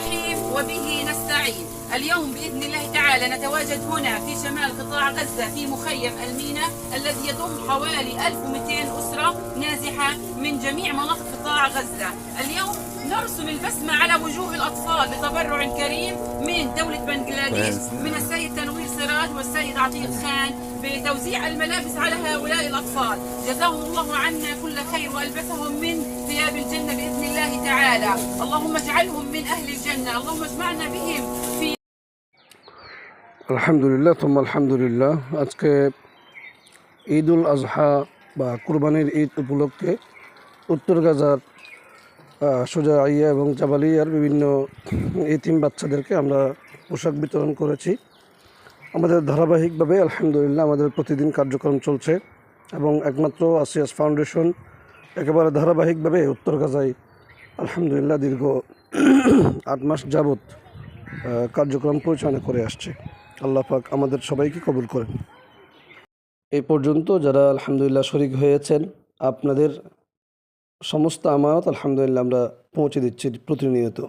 الرحيم وبه نستعين. اليوم بإذن الله تعالى نتواجد هنا في شمال قطاع غزة في مخيم المينا الذي يضم حوالي 1200 أسرة نازحة من جميع مناطق قطاع غزة. اليوم نرسم البسمة على وجوه الأطفال بتبرع كريم من دولة بنغلاديش من السيد تنوير سراج والسيد عتيق خان بتوزيع الملابس على هؤلاء الأطفال. جزاهم الله عنا كل خير وألبسهم من ثياب الجنة بإذن الله تعالى. اللهم اجعلهم من أهل الجنة. اللهم اجمعنا بهم في আলহামদুলিল্লাহ তুম্মা আলহামদুলিল্লাহ। আজকে ঈদ উল আজহা বা কুরবানির ঈদ উপলক্ষে উত্তর গাজার সোজাইয়া এবং জাবালিয়ার বিভিন্ন এতিম বাচ্চাদেরকে আমরা পোশাক বিতরণ করেছি। আমাদের ধারাবাহিকভাবে আলহামদুলিল্লাহ আমাদের প্রতিদিন কার্যক্রম চলছে এবং একমাত্র আসিয়াস ফাউন্ডেশন একেবারে ধারাবাহিকভাবে উত্তর গাজায় আলহামদুলিল্লাহ দীর্ঘ 8 মাস যাবৎ কার্যক্রম পরিচালনা করে আসছে। আল্লাহ পাক আমাদের সবাইকে কবুল করেন। এই পর্যন্ত যারা আলহামদুলিল্লাহ শরীক হয়েছেন, আপনাদের সমস্ত আমানত আলহামদুলিল্লাহ আমরা পৌঁছে দিচ্ছি প্রতিনিয়ত।